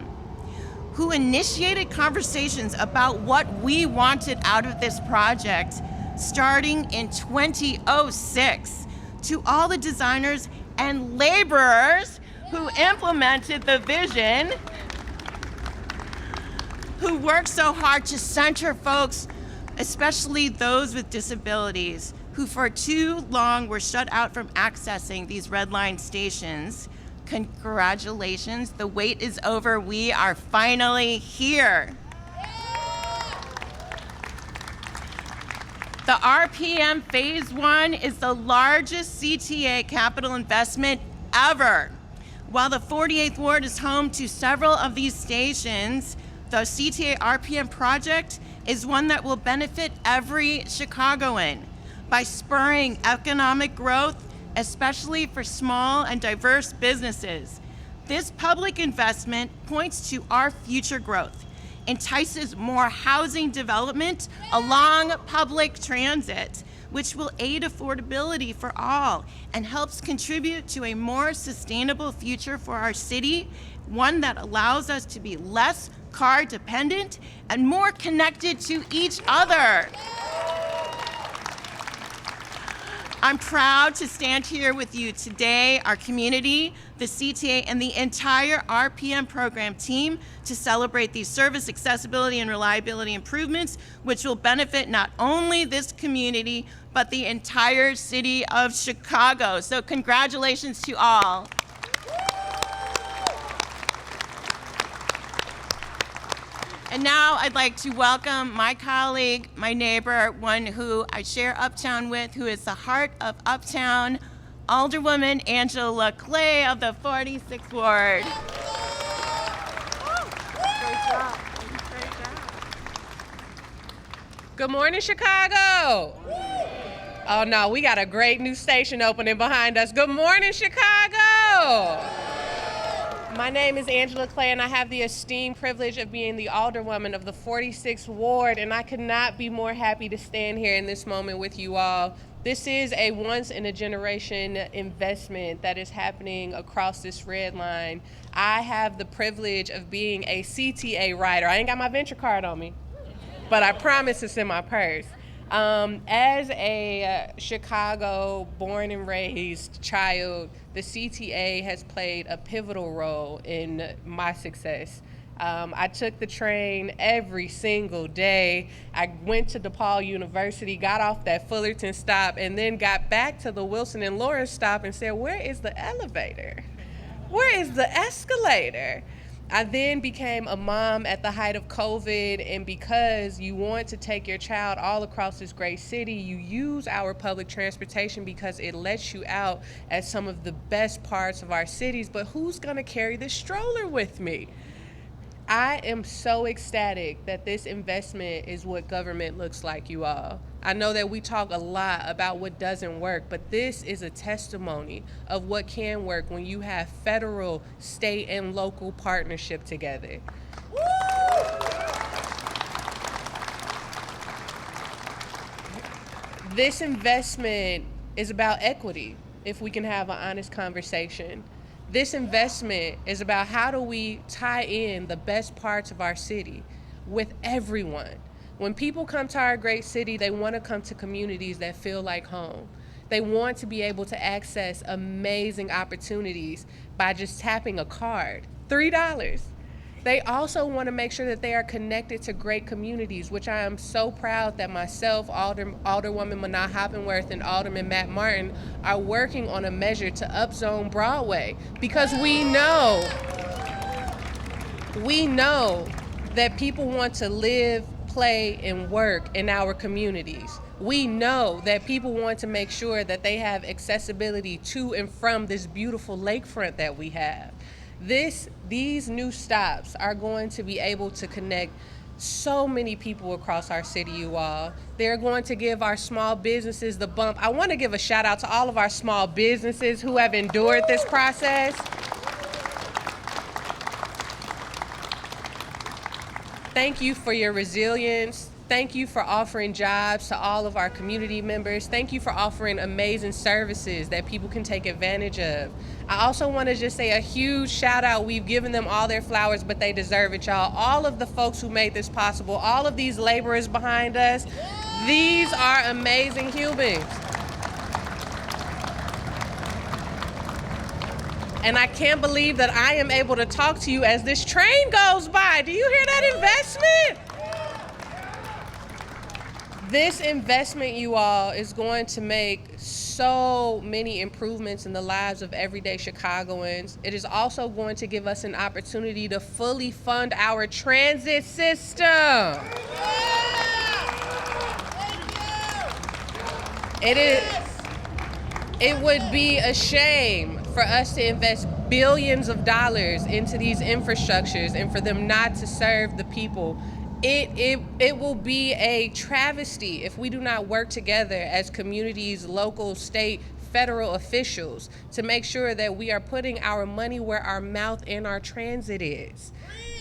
who initiated conversations about what we wanted out of this project starting in 2006, to all the designers and laborers who implemented the vision, who worked so hard to center folks, especially those with disabilities, who for too long were shut out from accessing these red line stations. Congratulations, the wait is over. We are finally here. The RPM Phase 1 is the largest CTA capital investment ever. While the 48th Ward is home to several of these stations, the CTA RPM project is one that will benefit every Chicagoan by spurring economic growth, especially for small and diverse businesses. This public investment points to our future growth, entices more housing development along public transit, which will aid affordability for all and helps contribute to a more sustainable future for our city, one that allows us to be less car dependent and more connected to each other. I'm proud to stand here with you today, our community, the CTA, and the entire RPM program team to celebrate these service, accessibility, and reliability improvements, which will benefit not only this community, but the entire city of Chicago. So congratulations to all. And now I'd like to welcome my colleague, my neighbor, one who I share Uptown with, who is the heart of Uptown, Alderwoman Angela Clay of the 46th Ward. Great job. Great job. Good morning, Chicago. Oh no, we got a great new station opening behind us. Good morning, Chicago. My name is Angela Clay, and I have the esteemed privilege of being the Alderwoman of the 46th Ward, and I could not be more happy to stand here in this moment with you all. This is a once-in-a-generation investment that is happening across this red line. I have the privilege of being a CTA rider. I ain't got my venture card on me, but I promise it's in my purse. As a Chicago born and raised child, the CTA has played a pivotal role in my success. I took the train every single day. I went to DePaul University, got off that Fullerton stop, and then got back to the Wilson and Lawrence stop and said, where is the elevator? Where is the escalator? I then became a mom at the height of COVID, and because you want to take your child all across this great city, you use our public transportation because it lets you out at some of the best parts of our cities. But who's gonna carry this stroller with me? I am so ecstatic that this investment is what government looks like, you all. I know that we talk a lot about what doesn't work, but this is a testimony of what can work when you have federal, state, and local partnership together. This investment is about equity, if we can have an honest conversation. This investment is about how do we tie in the best parts of our city with everyone. When people come to our great city, they want to come to communities that feel like home. They want to be able to access amazing opportunities by just tapping a card, $3. They also want to make sure that they are connected to great communities, which I am so proud that myself, Alderwoman Mana Hoppenworth, and Alderman Matt Martin are working on a measure to upzone Broadway, because we know that people want to live, play, and work in our communities. We know that people want to make sure that they have accessibility to and from this beautiful lakefront that we have. These new stops are going to be able to connect so many people across our city, you all. They're going to give our small businesses the bump. I want to give a shout out to all of our small businesses who have endured this process. Thank you for your resilience. Thank you for offering jobs to all of our community members. Thank you for offering amazing services that people can take advantage of. I also want to just say a huge shout out. We've given them all their flowers, but they deserve it, y'all. All of the folks who made this possible, all of these laborers behind us, these are amazing humans. And I can't believe that I am able to talk to you as this train goes by. Do you hear that investment? This investment, you all, is going to make so many improvements in the lives of everyday Chicagoans. It is also going to give us an opportunity to fully fund our transit system. It would be a shame for us to invest billions of dollars into these infrastructures and for them not to serve the people. It will be a travesty if we do not work together as communities, local, state, federal officials to make sure that we are putting our money where our mouth and our transit is.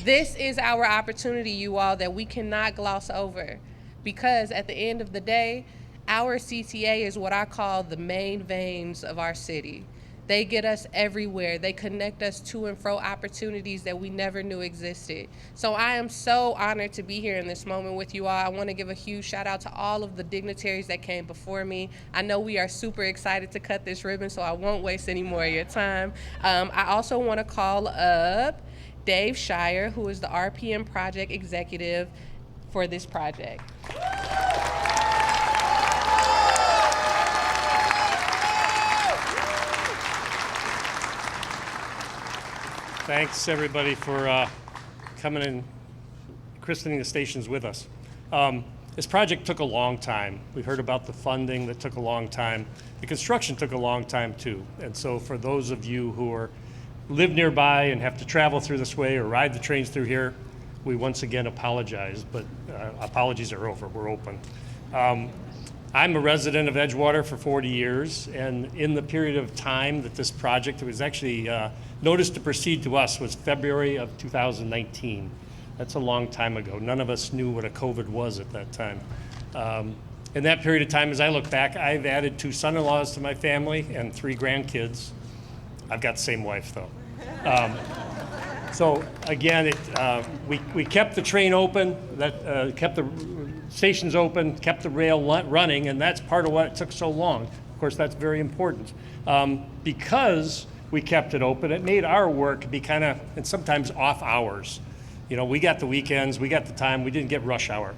This is our opportunity, you all, that we cannot gloss over, because at the end of the day, our CTA is what I call the main veins of our city. They get us everywhere. They connect us to and fro opportunities that we never knew existed. So I am so honored to be here in this moment with you all. I want to give a huge shout out to all of the dignitaries that came before me. I know we are super excited to cut this ribbon, so I won't waste any more of your time. I also want to call up Dave Shire, who is the RPM project executive for this project. Thanks, everybody, for coming and christening the stations with us. This project took a long time. We heard about the funding that took a long time. The construction took a long time, too. And so for those of you who live nearby and have to travel through this way or ride the trains through here, we once again apologize, but apologies are over. We're open. I'm a resident of Edgewater for 40 years, and in the period of time that this project was actually notice to proceed to us was February of 2019. That's a long time ago. None of us knew what a COVID was at that time. In that period of time, as I look back, I've added 2 son-in-laws to my family and 3 grandkids. I've got the same wife, though. So again, we kept the train open, kept the stations open, kept the rail running, and that's part of what it took so long. Of course, that's very important. Because we kept it open, it made our work be kind of, and sometimes off hours. You know, we got the weekends, we got the time, we didn't get rush hour.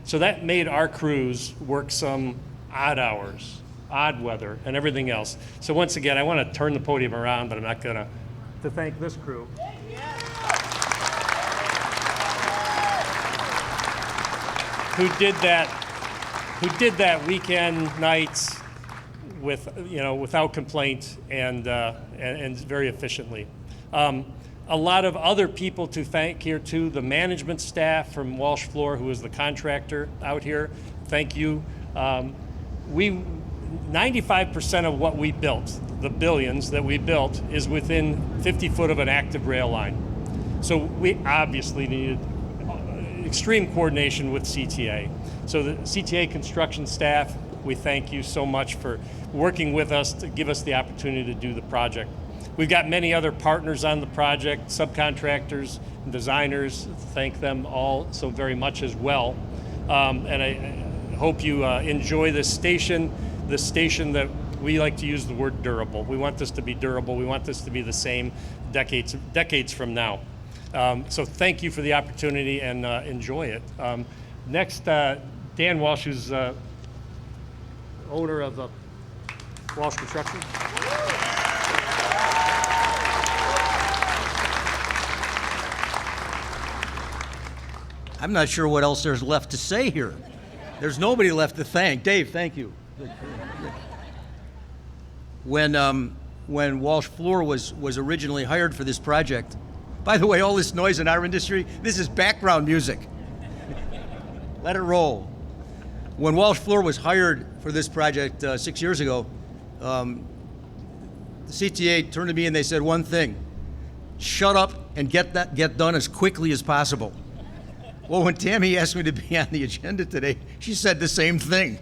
So that made our crews work some odd hours, odd weather, and everything else. So once again, I want to turn the podium around, but I'm not gonna, to thank this crew. Who did that weekend nights without complaint and very efficiently. A lot of other people to thank here too. The management staff from Walsh Floor, who is the contractor out here. Thank you. 95% of what we built, the billions that we built, is within 50 foot of an active rail line. So we obviously needed extreme coordination with CTA. So the CTA construction staff, we thank you so much for working with us to give us the opportunity to do the project. We've got many other partners on the project, subcontractors, designers. Thank them all so very much as well. And I hope you enjoy this station that we like to use the word durable. We want this to be durable. We want this to be the same decades from now. So thank you for the opportunity and enjoy it. Next, Dan Walsh, who's owner of Walsh Construction. I'm not sure what else there's left to say here. There's nobody left to thank. Dave, thank you. When Walsh Floor was originally hired for this project, by the way, all this noise in our industry, this is background music. Let it roll. When Walsh Floor was hired for this project 6 years ago, the CTA turned to me and they said one thing: shut up and get done as quickly as possible. Well, when Tammy asked me to be on the agenda today, she said the same thing.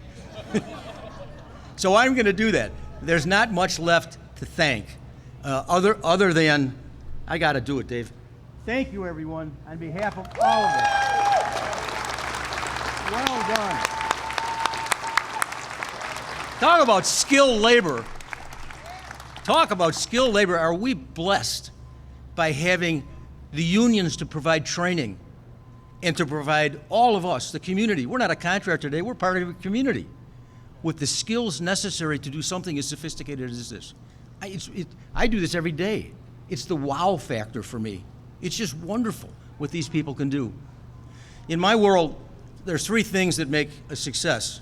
So I'm going to do that. There's not much left to thank, other than, I got to do it, Dave. Thank you, everyone, on behalf of all of us. Well done. Talk about skilled labor. Talk about skilled labor. Are we blessed by having the unions to provide training and to provide all of us, the community? We're not a contractor today, we're part of a community with the skills necessary to do something as sophisticated as this. I do this every day. It's the wow factor for me. It's just wonderful what these people can do. In my world, there's three things that make a success.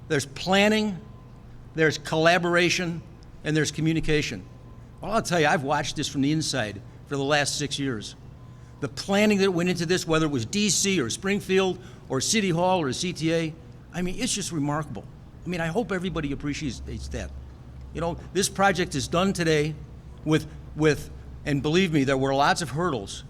There's planning, there's collaboration, and there's communication. Well, I'll tell you, I've watched this from the inside for the last 6 years. The planning that went into this, whether it was DC or Springfield or City Hall or CTA, I mean, it's just remarkable. I mean, I hope everybody appreciates that. You know, this project is done today with, and believe me, there were lots of hurdles,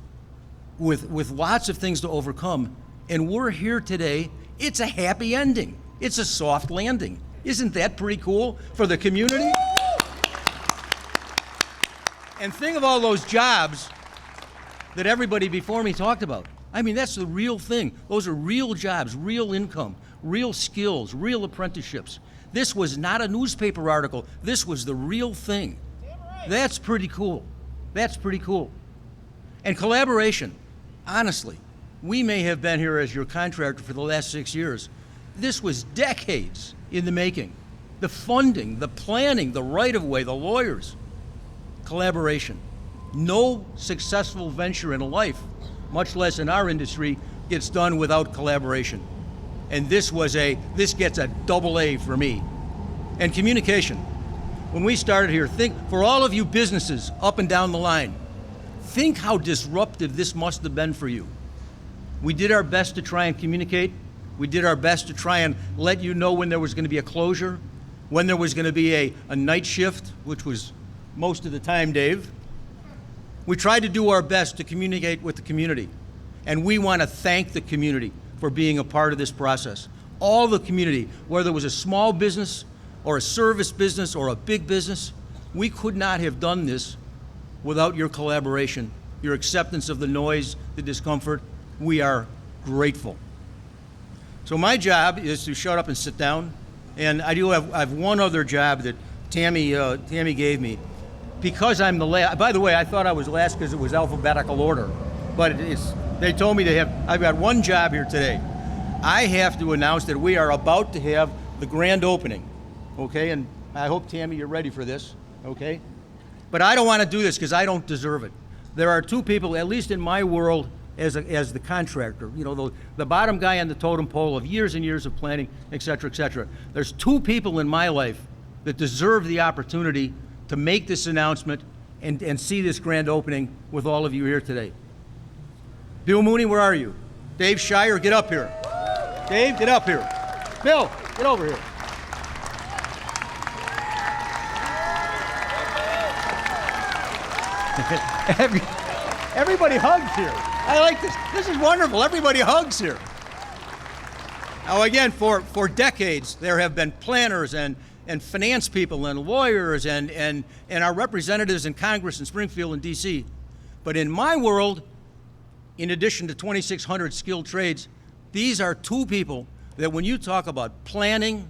with lots of things to overcome, and we're here today. It's a happy ending. It's a soft landing. Isn't that pretty cool for the community? And think of all those jobs that everybody before me talked about. I mean, that's the real thing. Those are real jobs, real income, real skills, real apprenticeships. This was not a newspaper article. This was the real thing. That's pretty cool. That's pretty cool. And collaboration, honestly, we may have been here as your contractor for the last 6 years. This was decades in the making. The funding, the planning, the right-of-way, the lawyers. Collaboration. No successful venture in life, much less in our industry, gets done without collaboration. And this gets a double A for me. And communication. When we started here, think, for all of you businesses up and down the line, think how disruptive this must have been for you. We did our best to try and communicate. We did our best to try and let you know when there was going to be a closure, when there was going to be a night shift, which was most of the time, Dave. We tried to do our best to communicate with the community. And we want to thank the community for being a part of this process. All the community, whether it was a small business or a service business or a big business, we could not have done this without your collaboration, your acceptance of the noise, the discomfort. We are grateful. So my job is to shut up and sit down. And I have one other job that Tammy gave me. Because I'm the last, by the way, I thought I was last because it was alphabetical order, but they told me I've got one job here today. I have to announce that we are about to have the grand opening, okay? And I hope, Tammy, you're ready for this, okay? But I don't want to do this because I don't deserve it. There are two people, at least in my world, as the contractor, you know, the bottom guy on the totem pole of years and years of planning, et cetera, et cetera. There's two people in my life that deserve the opportunity to make this announcement and see this grand opening with all of you here today. Bill Mooney, where are you? Dave Shire, get up here. Dave, get up here. Bill, get over here. Everybody hugs here. I like this. This is wonderful. Everybody hugs here. Now again, for decades, there have been planners and finance people and lawyers and our representatives in Congress in Springfield and DC. But in my world, in addition to 2,600 skilled trades, these are two people that when you talk about planning,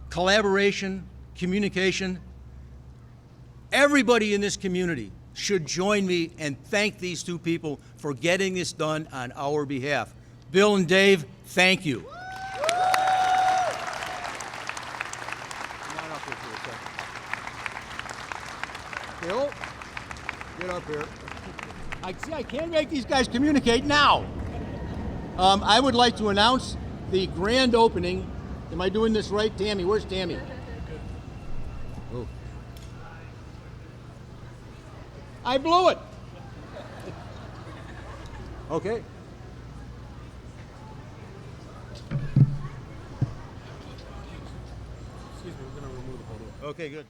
collaboration, communication, everybody in this community should join me and thank these two people for getting this done on our behalf. Bill and Dave, thank you. Bill, get up here. I can't make these guys communicate now. I would like to announce the grand opening. Am I doing this right? Tammy, where's Tammy? Oh. I blew it. Okay. Excuse me, we're going to remove the photo. Okay, good.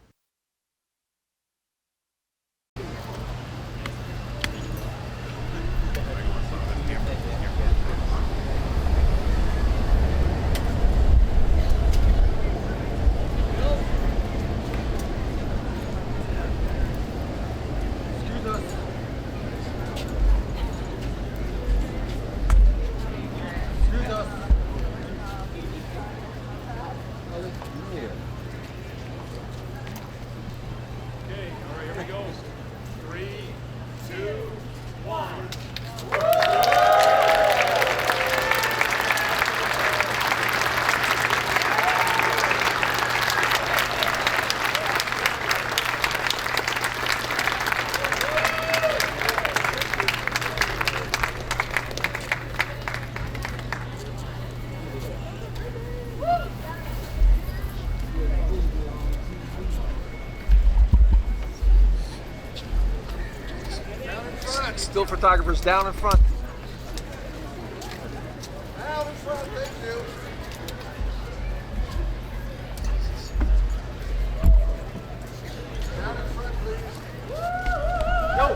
Still photographers down in front. Down in front, thank you. Down in front, please. Go.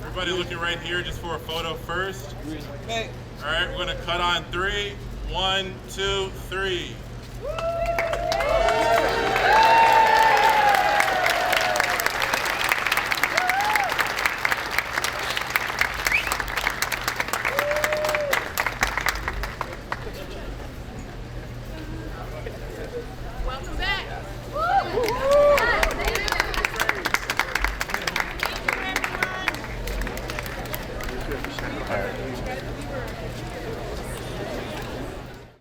Everybody looking right here just for a photo first. All right, we're gonna cut on 3. 1, 2, 3.